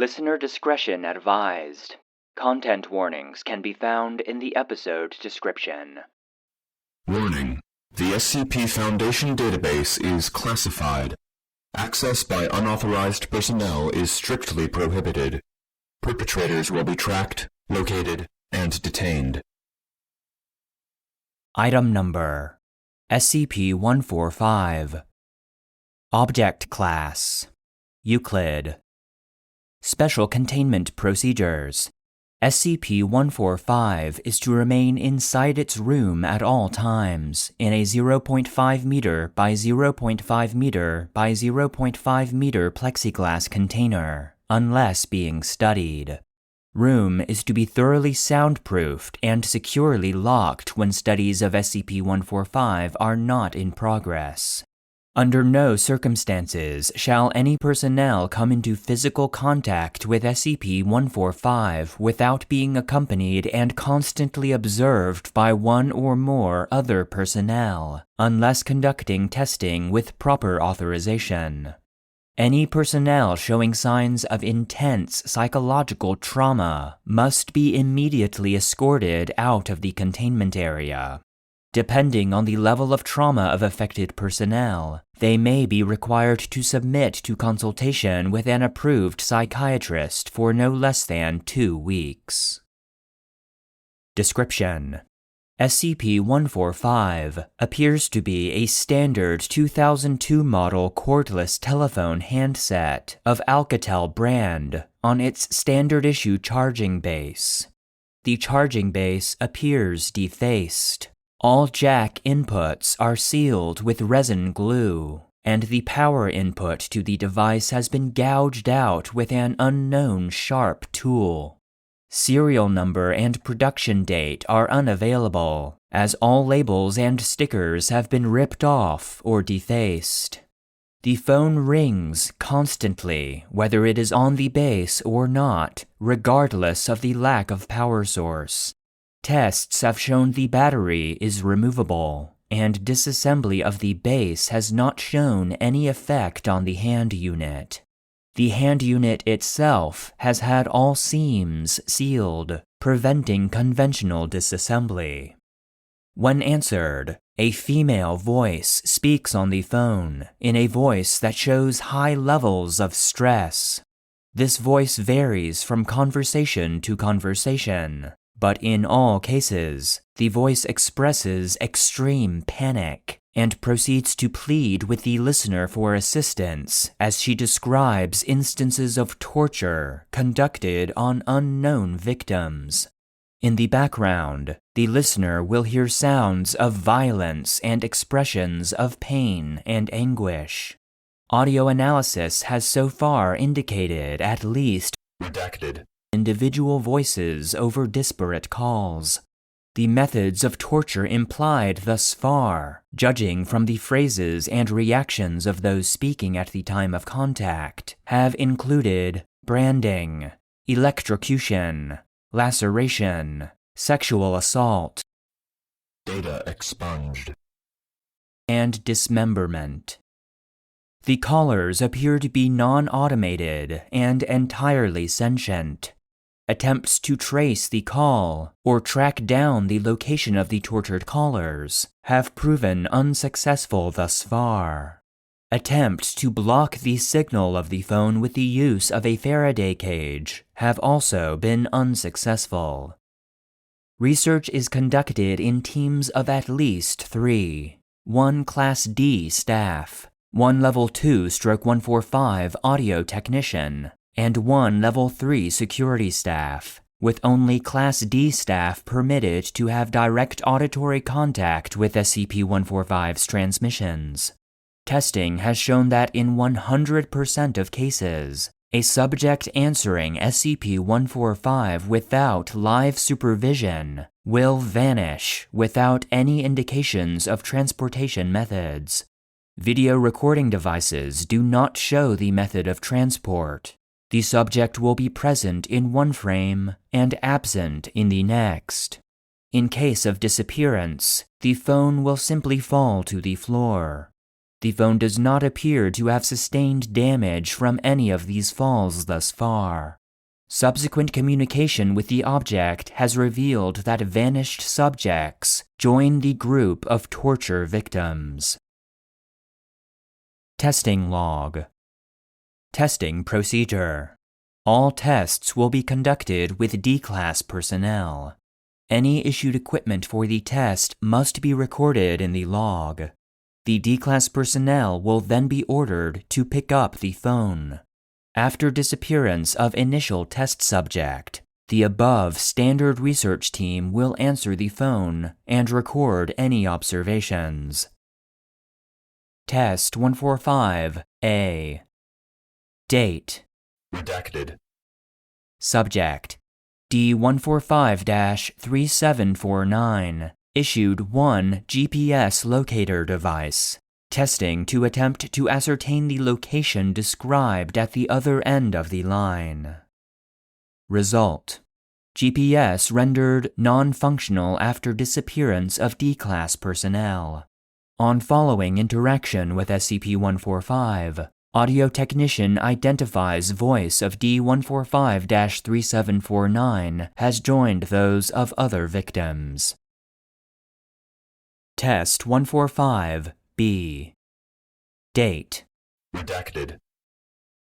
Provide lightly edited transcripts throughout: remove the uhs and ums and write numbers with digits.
Listener discretion advised. Content warnings can be found in the episode description. Warning: the SCP Foundation database is classified. Access by unauthorized personnel is strictly prohibited. Perpetrators will be tracked, located, and detained. Item Number: SCP-145. Object Class: Euclid. Special Containment Procedures: SCP-145 is to remain inside its room at all times in a 0.5 meter by 0.5 meter by 0.5 meter plexiglass container, unless being studied. Room is to be thoroughly soundproofed and securely locked when studies of SCP-145 are not in progress. Under no circumstances shall any personnel come into physical contact with SCP-145 without being accompanied and constantly observed by one or more other personnel, unless conducting testing with proper authorization. Any personnel showing signs of intense psychological trauma must be immediately escorted out of the containment area. Depending on the level of trauma of affected personnel, they may be required to submit to consultation with an approved psychiatrist for no less than 2 weeks. Description: SCP-145 appears to be a standard 2002 model cordless telephone handset of Alcatel brand on its standard issue charging base. The charging base appears defaced. All jack inputs are sealed with resin glue, and the power input to the device has been gouged out with an unknown sharp tool. Serial number and production date are unavailable, as all labels and stickers have been ripped off or defaced. The phone rings constantly, whether it is on the base or not, regardless of the lack of power source. Tests have shown the battery is removable, and disassembly of the base has not shown any effect on the hand unit. The hand unit itself has had all seams sealed, preventing conventional disassembly. When answered, a female voice speaks on the phone in a voice that shows high levels of stress. This voice varies from conversation to conversation, but in all cases, the voice expresses extreme panic and proceeds to plead with the listener for assistance as she describes instances of torture conducted on unknown victims. In the background, the listener will hear sounds of violence and expressions of pain and anguish. Audio analysis has so far indicated at least redacted individual voices over disparate calls. The methods of torture implied thus far, judging from the phrases and reactions of those speaking at the time of contact, have included branding, electrocution, laceration, sexual assault, data expunged, and dismemberment. The callers appear to be non-automated and entirely sentient. Attempts to trace the call or track down the location of the tortured callers have proven unsuccessful thus far. Attempts to block the signal of the phone with the use of a Faraday cage have also been unsuccessful. Research is conducted in teams of at least 3, 1 Class D staff, 1 Level 2/145 audio technician, and 1 Level 3 security staff, with only Class D staff permitted to have direct auditory contact with SCP-145's transmissions. Testing has shown that in 100% of cases, a subject answering SCP-145 without live supervision will vanish without any indications of transportation methods. Video recording devices do not show the method of transport. The subject will be present in one frame and absent in the next. In case of disappearance, the phone will simply fall to the floor. The phone does not appear to have sustained damage from any of these falls thus far. Subsequent communication with the object has revealed that vanished subjects join the group of torture victims. Testing log. Testing procedure. All tests will be conducted with D-Class personnel. Any issued equipment for the test must be recorded in the log. The D-Class personnel will then be ordered to pick up the phone. After disappearance of initial test subject, the above standard research team will answer the phone and record any observations. Test 145-A. Date. Redacted. Subject. D145-3749. Issued 1 GPS locator device. Testing to attempt to ascertain the location described at the other end of the line. Result. GPS rendered non-functional after disappearance of D-Class personnel. On following interaction with SCP-145, audio technician identifies voice of D145-3749 has joined those of other victims. Test 145-B. Date. Redacted.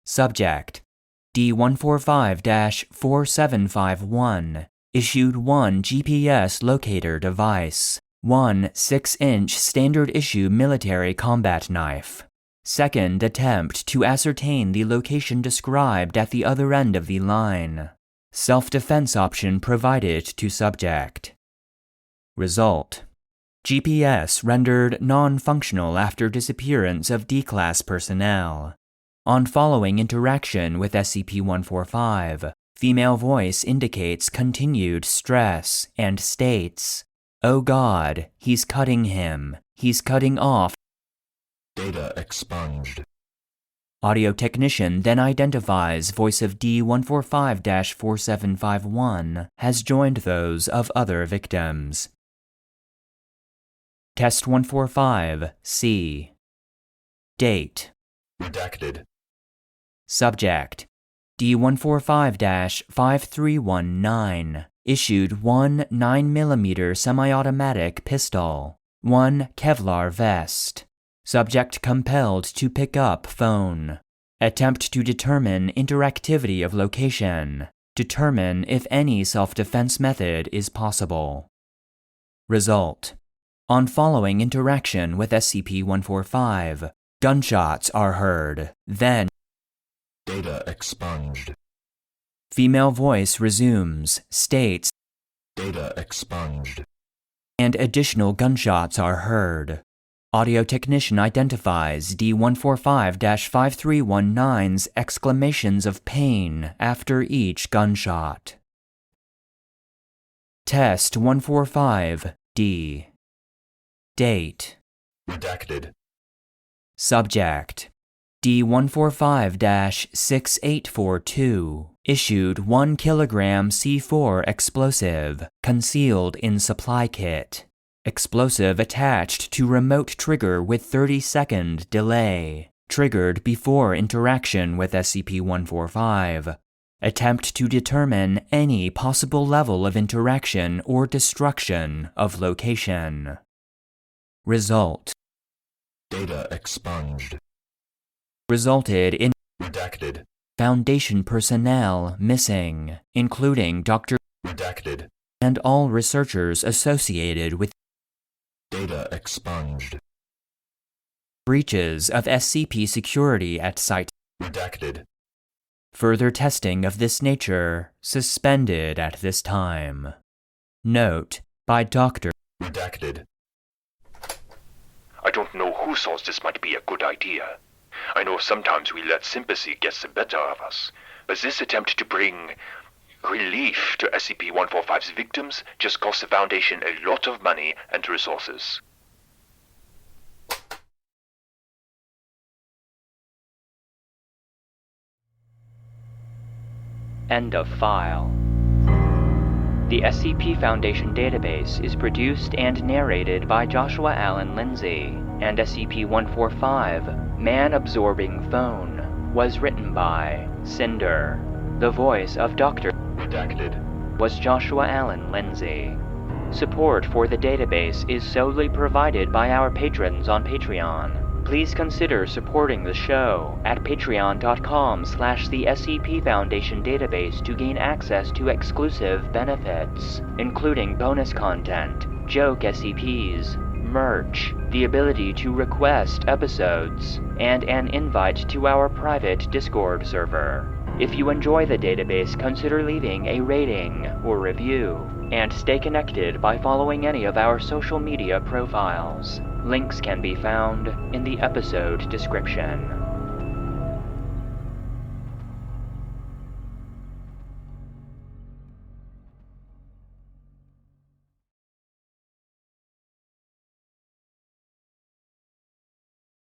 Subject. D145-4751. Issued 1 GPS locator device. 1 6-inch standard issue military combat knife. Second attempt to ascertain the location described at the other end of the line. Self-defense option provided to subject. Result. GPS rendered non-functional after disappearance of D-Class personnel. On following interaction with SCP-145, female voice indicates continued stress and states, "Oh God, he's cutting him. He's cutting off." Data expunged. Audio technician then identifies voice of D145-4751 has joined those of other victims. Test 145-C. Date. Redacted. Subject. D145-5319. Issued 1 9mm semi-automatic pistol. 1 Kevlar vest. Subject compelled to pick up phone. Attempt to determine interactivity of location. Determine if any self-defense method is possible. Result. On following interaction with SCP-145, gunshots are heard. Then, Data expunged. female voice resumes, states, Data expunged. and additional gunshots are heard. Audio technician identifies D145-5319's exclamations of pain after each gunshot. Test 145-D. Date. Redacted. Subject. D145-6842. Issued 1 kilogram C4 explosive, concealed in supply kit. Explosive attached to remote trigger with 30-second delay. Triggered before interaction with SCP-145. Attempt to determine any possible level of interaction or destruction of location. Result. Data expunged. Resulted in Redacted. Foundation personnel missing, including Dr. Redacted. and all researchers associated with Data expunged. breaches of SCP security at site. Redacted. Further testing of this nature suspended at this time. Note by Dr. Redacted. I don't know who thought this might be a good idea. I know sometimes we let sympathy get the better of us, but this attempt to bring relief to SCP-145's victims just cost the Foundation a lot of money and resources. End of file. The SCP Foundation database is produced and narrated by Joshua Alan Lindsay. and SCP-145, Man-Absorbing Phone, was written by Cinder. The voice of Dr. Redacted. was Joshua Alan Lindsay. Support for the database is solely provided by our patrons on Patreon. Please consider supporting the show at patreon.com/the SCP Foundation database to gain access to exclusive benefits, including bonus content, joke SCPs, merch, the ability to request episodes, and an invite to our private Discord server. If you enjoy the database, consider leaving a rating or review, and stay connected by following any of our social media profiles. Links can be found in the episode description.